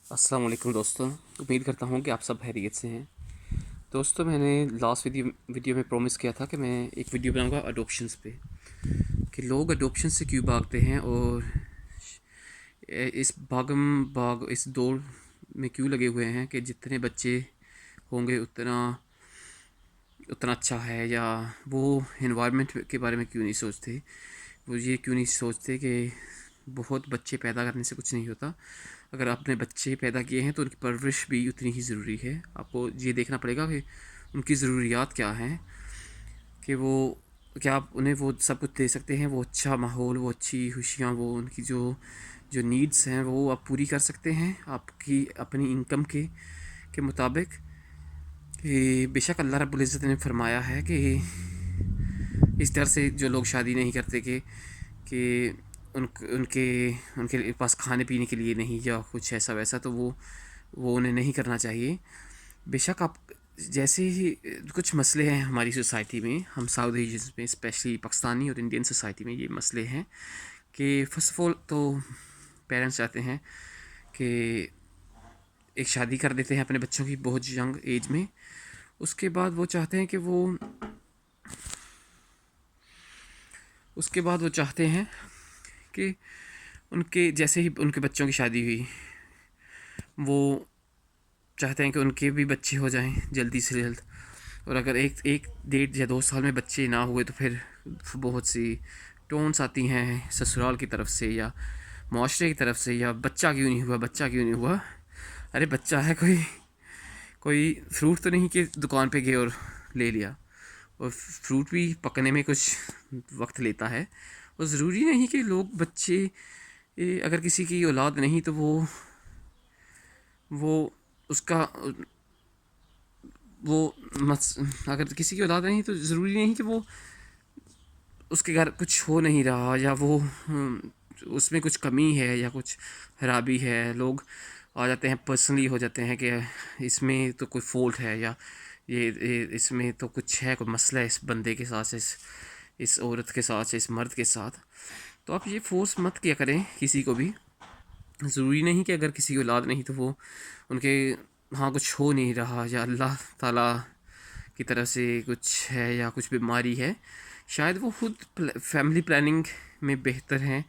अस्सलाम वालेकुम दोस्तों। उम्मीद करता हूँ कि आप सब खैरियत से हैं। दोस्तों, मैंने लास्ट वीडियो में प्रॉमिस किया था कि मैं एक वीडियो बनाऊंगा अडोप्शंस पे, कि लोग अडोप्शन से क्यों भागते हैं और इस भागम भाग इस दौड़ में क्यों लगे हुए हैं कि जितने बच्चे होंगे उतना उतना अच्छा है, या वो इन्वायरमेंट के बारे में क्यों नहीं सोचते। वो ये क्यों नहीं सोचते कि बहुत बच्चे पैदा करने से कुछ नहीं होता। अगर आपने बच्चे पैदा किए हैं तो उनकी परवरिश भी उतनी ही ज़रूरी है। आपको ये देखना पड़ेगा कि उनकी ज़रूरियात क्या हैं, कि वो क्या आप उन्हें वो सब कुछ दे सकते हैं, वो अच्छा माहौल, वो अच्छी खुशियाँ, वो उनकी जो जो नीड्स हैं वो आप पूरी कर सकते हैं आपकी अपनी इनकम के मुताबिक। कि बेशक अल्लाह रब्बुल इज़्ज़त ने फरमाया है कि इस तरह से जो लोग शादी नहीं करते कि उनके उनके पास खाने पीने के लिए नहीं या कुछ ऐसा वैसा, तो वो उन्हें नहीं करना चाहिए। बेशक आप जैसे ही कुछ मसले हैं हमारी सोसाइटी में, हम साउथ एशियंस में स्पेशली पाकिस्तानी और इंडियन सोसाइटी में ये मसले हैं कि फ़र्स्ट ऑफ ऑल तो पेरेंट्स चाहते हैं कि एक शादी कर देते हैं अपने बच्चों की बहुत यंग एज में। उसके बाद वो चाहते हैं कि उसके बाद वो चाहते हैं कि उनके जैसे ही उनके बच्चों की शादी हुई, वो चाहते हैं कि उनके भी बच्चे हो जाएं जल्दी से जल्द। और अगर एक एक 1.5 या 2 साल में बच्चे ना हुए तो फिर बहुत सी टोन्स आती हैं ससुराल की तरफ से या माशरे की तरफ से, या बच्चा क्यों नहीं हुआ, बच्चा क्यों नहीं हुआ। अरे बच्चा है, कोई कोई फ्रूट तो नहीं कि दुकान पे गए और ले लिया। और फ्रूट भी पकने में कुछ वक्त लेता है। और ज़रूरी नहीं कि लोग बच्चे अगर किसी की औलाद नहीं तो वो उसका वो अगर किसी की औलाद नहीं तो ज़रूरी नहीं कि वो उसके घर कुछ हो नहीं रहा, या वो उसमें कुछ कमी है या कुछ खराबी है। लोग आ जाते हैं, पर्सनली हो जाते हैं कि इसमें तो कोई फॉल्ट है, या ये इसमें तो कुछ है, कोई मसला है इस बंदे के साथ, इस औरत के साथ, इस मर्द के साथ। तो आप ये फोर्स मत किया करें किसी को भी। ज़रूरी नहीं कि अगर किसी की औलाद नहीं तो वो उनके हाँ कुछ हो नहीं रहा, या अल्लाह ताला की तरफ से कुछ है या कुछ बीमारी है। शायद वो खुद फैमिली प्लानिंग में बेहतर हैं,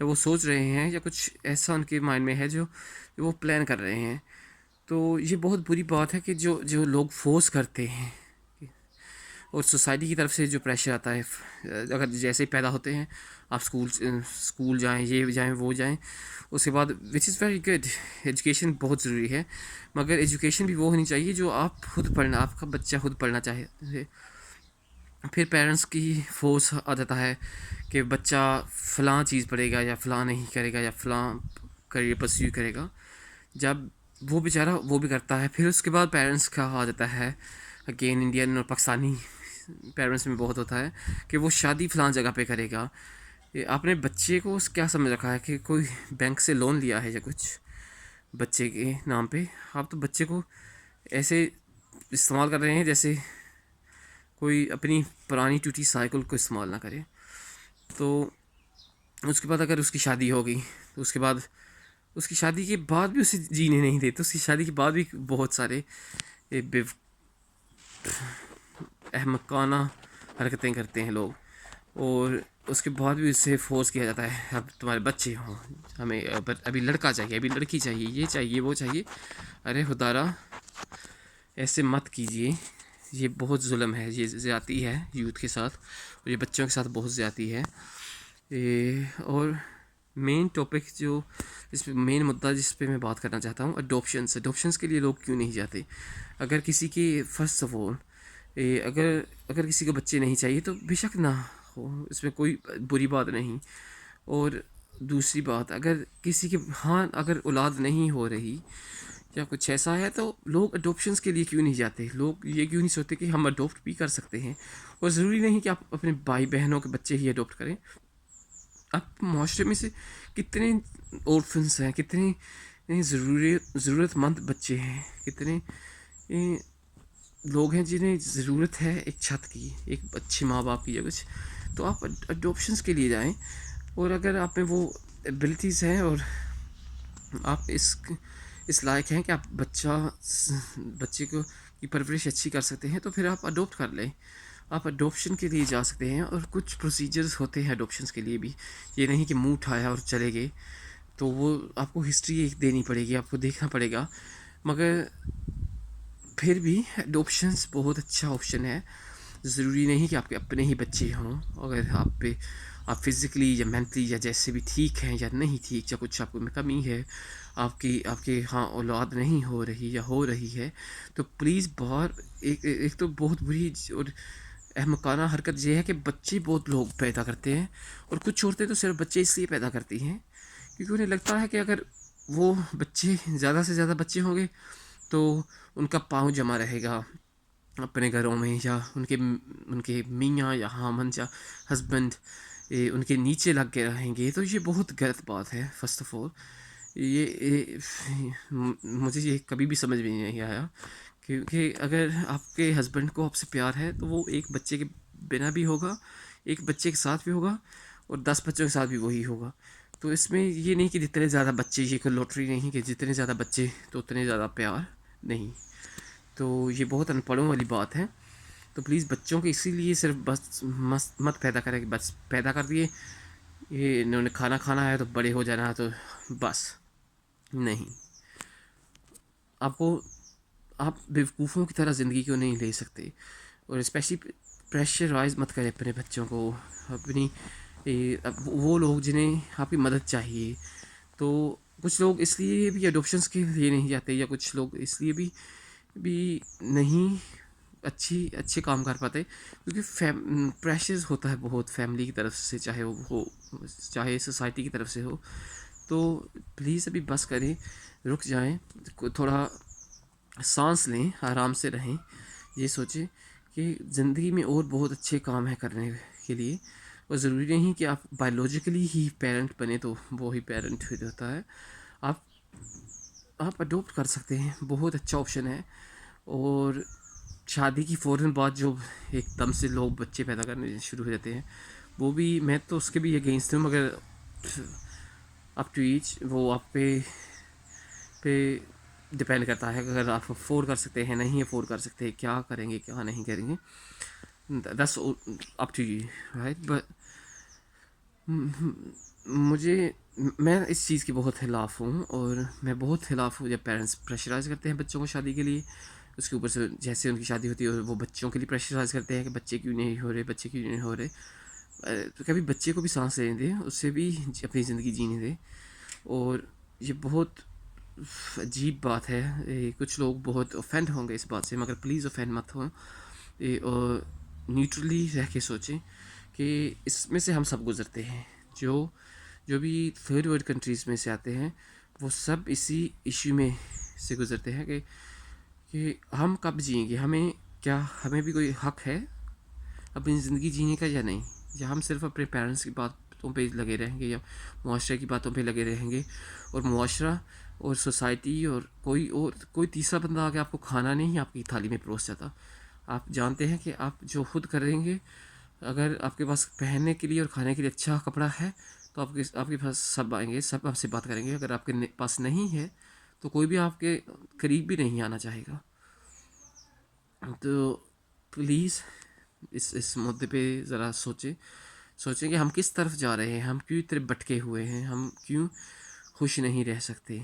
या वो सोच रहे हैं, या कुछ ऐसा उनके माइंड में है जो वो प्लान कर रहे हैं। तो ये बहुत बुरी बात है कि जो जो लोग फोर्स करते हैं, और सोसाइटी की तरफ से जो प्रेशर आता है। अगर जैसे ही पैदा होते हैं आप स्कूल जाएं, ये जाएं, वो जाएं। उसके बाद which is very good, education बहुत ज़रूरी है, मगर एजुकेशन भी वो होनी चाहिए जो आप खुद पढ़ना, आपका बच्चा खुद पढ़ना चाहे। फिर पेरेंट्स की फोर्स आ जाता है कि बच्चा फ़लाँ चीज़ पढ़ेगा या फ़लाँ नहीं करेगा या फ़लाँ करियर परस्यू करेगा। जब वो बेचारा वो भी करता है, फिर उसके बाद पेरेंट्स का आ जाता है। अगेन इंडियन और पाकिस्तानी पेरेंट्स में बहुत होता है कि वो शादी फ़लाँ जगह पे करेगा। ये आपने बच्चे को क्या समझ रखा है कि कोई बैंक से लोन लिया है या कुछ बच्चे के नाम पे। आप तो बच्चे को ऐसे इस्तेमाल कर रहे हैं जैसे कोई अपनी पुरानी टूटी साइकिल को इस्तेमाल ना करे। तो उसके बाद अगर उसकी शादी होगी तो उसके बाद उसकी शादी के बाद भी उसे जीने नहीं देते। उसकी शादी के बाद भी बहुत सारे अहमकाना हरकतें करते हैं लोग, और उसके बाद भी उससे फोर्स किया जाता है अब तुम्हारे बच्चे हों, हमें अभी लड़का चाहिए, अभी लड़की चाहिए, ये चाहिए, वो चाहिए। अरे खुदारा, ऐसे मत कीजिए। ये बहुत जुल्म है, ये ज़्यादती है यूथ के साथ, और ये बच्चों के साथ बहुत ज़्यादती है। और मेन टॉपिक जो इस मेन मुद्दा जिस पे मैं बात करना चाहता हूँ, अडोप्शंस के लिए लोग क्यों नहीं जाते। अगर किसी के फर्स्ट ऑफ ऑल अगर अगर किसी को बच्चे नहीं चाहिए तो बेशक ना हो, इसमें कोई बुरी बात नहीं। और दूसरी बात, अगर किसी के हाँ अगर औलाद नहीं हो रही या कुछ ऐसा है तो लोग अडोप्शंस के लिए क्यों नहीं जाते। लोग ये क्यों नहीं सोचते कि हम अडोप्ट भी कर सकते हैं। और ज़रूरी नहीं कि आप अपने भाई बहनों के बच्चे ही अडोप्ट करें। अब माशरे में से कितने ऑर्फन्स हैं, कितने ज़रूरतमंद बच्चे हैं, कितने लोग हैं जिन्हें ज़रूरत है एक छत की, एक अच्छे माँ बाप की या कुछ। तो आप अडोप्शंस के लिए जाएं। और अगर आप में वो एबिलिटीज़ हैं और आप इस लायक हैं कि आप बच्चे को की परवरिश अच्छी कर सकते हैं, तो फिर आप अडोप्ट कर लें। आप अडोप्शन के लिए जा सकते हैं, और कुछ प्रोसीजर्स होते हैं अडोप्शंस के लिए भी। ये नहीं कि मुंह उठाया और चले गए, तो वो आपको हिस्ट्री एक देनी पड़ेगी, आपको देखना पड़ेगा। मगर फिर भी अडोप्शंस बहुत अच्छा ऑप्शन है। ज़रूरी नहीं कि आपके अपने ही बच्चे हों। अगर आप फिज़िकली या मेंटली या जैसे भी ठीक हैं या नहीं ठीक, या कुछ आपको में कमी है, आपकी आपके यहाँ औलाद नहीं हो रही या हो रही है, तो प्लीज़ बाहर एक तो बहुत बुरी और अहमकाना हरकत ये है कि बच्चे बहुत लोग पैदा करते हैं, और कुछ औरतें तो सिर्फ बच्चे इसलिए पैदा करती हैं क्योंकि उन्हें लगता है कि अगर वो बच्चे ज़्यादा से ज़्यादा बच्चे होंगे तो उनका पाँव जमा रहेगा अपने घरों में, या उनके उनके मियाँ या हामन या हस्बैंड उनके नीचे लग के रहेंगे। तो ये बहुत गलत बात है। फ़र्स्ट ऑफ ऑल ये मुझे ये कभी भी समझ में नहीं आया, क्योंकि अगर आपके हस्बैंड को आपसे प्यार है तो वो एक बच्चे के बिना भी होगा, एक बच्चे के साथ भी होगा, और 10 बच्चों के साथ भी वही होगा। तो इसमें ये नहीं कि जितने ज़्यादा बच्चे, ये कोई लॉटरी नहीं कि जितने ज़्यादा बच्चे तो उतने ज़्यादा प्यार नहीं। तो ये बहुत अनपढ़ों वाली बात है। तो प्लीज़ बच्चों के इसीलिए सिर्फ बस मत पैदा करें कि बस पैदा कर दिए, ये इन्होंने खाना खाना है तो बड़े हो जाना है, तो बस नहीं। आपको आप बेवकूफ़ों की तरह ज़िंदगी क्यों नहीं ले सकते? और स्पेशली प्रेशराइज मत करें अपने बच्चों को। अपनी अब वो लोग जिन्हें आपकी मदद चाहिए, तो कुछ लोग इसलिए भी अडोप्शंस के लिए नहीं जाते, या कुछ लोग इसलिए भी नहीं अच्छे काम कर पाते क्योंकि प्रेशर्स होता है बहुत फैमिली की तरफ से, चाहे वो हो चाहे सोसाइटी की तरफ से हो। तो प्लीज़ अभी बस करें, रुक जाएं, थोड़ा सांस लें, आराम से रहें। ये सोचें कि ज़िंदगी में और बहुत अच्छे काम हैं करने के लिए, और ज़रूरी नहीं कि आप बायोलॉजिकली ही पेरेंट बने तो वो ही पेरेंट होता है। आप आप अडोप्ट कर सकते हैं, बहुत अच्छा ऑप्शन है। और शादी की फ़ौरन बाद जो एकदम से लोग बच्चे पैदा करने शुरू हो जाते हैं, वो भी मैं तो उसके भी अगेंस्ट हूँ, मगर अप टू ईच, वो आप पे डिपेंड करता है। अगर आप अफोर्ड कर सकते हैं, नहीं अफोर्ड कर सकते, क्या करेंगे क्या नहीं करेंगे, that's up to you, right. But मुझे मैं इस चीज़ के बहुत खिलाफ़ हूँ, और मैं बहुत खिलाफ़ हूँ जब पेरेंट्स प्रेशराइज़ करते हैं बच्चों को शादी के लिए। उसके ऊपर से जैसे उनकी शादी होती है वो बच्चों के लिए प्रेशराइज़ करते हैं कि बच्चे क्यों नहीं हो रहे, बच्चे क्यों नहीं हो रहे। तो कभी बच्चे को भी सांस लेने दें, उससे भी अपनी ज़िंदगी जीने दें। और ये बहुत अजीब बात है, कुछ लोग बहुत ऑफेंड होंगे इस बात से, मगर प्लीज़ ऑफेंड मत हो। और न्यूट्रली रह के सोचें कि इसमें से हम सब गुज़रते हैं। जो जो भी थर्ड वर्ल्ड कंट्रीज़ में से आते हैं, वो सब इसी इशू में से गुज़रते हैं कि हम कब जिएंगे, हमें भी कोई हक है अपनी ज़िंदगी जीने का या नहीं, या हम सिर्फ अपने पेरेंट्स की बातों पे लगे रहेंगे, या मुआशरे की बातों पे लगे रहेंगे। और मुआशरा और सोसाइटी और कोई तीसरा बंदा आके आपको खाना नहीं आपकी थाली में परोस जाता। आप जानते हैं कि आप जो खुद करेंगे, अगर आपके पास पहनने के लिए और खाने के लिए अच्छा कपड़ा है, तो आपके पास सब आएंगे, सब आपसे बात करेंगे। अगर आपके पास नहीं है, तो कोई भी आपके करीब भी नहीं आना चाहेगा। तो प्लीज़ इस मुद्दे पे ज़रा सोचें कि हम किस तरफ जा रहे हैं, हम क्यों इतने भटके हुए हैं, हम क्यों खुश नहीं रह सकते।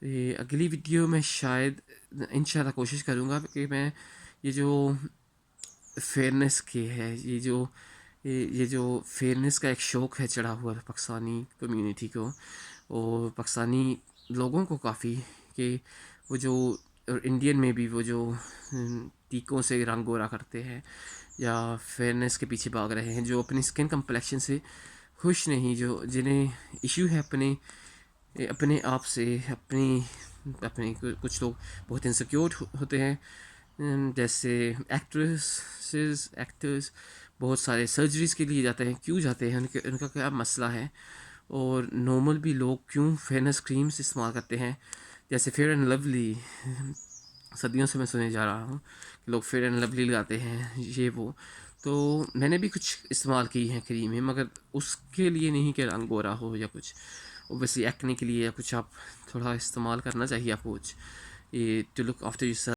ये अगली वीडियो में शायद इंशाल्लाह कोशिश करूँगा कि मैं ये जो फेयरनेस के है, ये जो फेयरनेस का एक शौक़ है चढ़ा हुआ पाकिस्तानी कम्युनिटी को और पाकिस्तानी लोगों को काफ़ी, कि वो जो और इंडियन में भी वो जो टीकों से रंग गोरा करते हैं या फेयरनेस के पीछे भाग रहे हैं, जो अपनी स्किन कम्प्लेक्शन से खुश नहीं, जो जिन्हें इशू है अपने अपने आप से, अपनी अपनी कुछ लोग बहुत इनसिक्योर होते हैं, जैसे एक्टर्स बहुत सारे सर्जरीज़ के लिए जाते हैं। क्यों जाते हैं, उनका क्या मसला है। और नॉर्मल भी लोग क्यों फेयरनेस क्रीम्स इस्तेमाल करते हैं, जैसे फेयर एंड लवली। सदियों से मैं सुने जा रहा हूँ कि लोग फेयर एंड लवली लगाते हैं, ये वो। तो मैंने भी कुछ इस्तेमाल की हैं क्रीमें, मगर उसके लिए नहीं कि रंग गोरा हो या कुछ, ओबियसली एक्ने के लिए या कुछ आप थोड़ा इस्तेमाल करना चाहिए आपको कुछ ये टू लुक आफ्टर योरसेल्फ।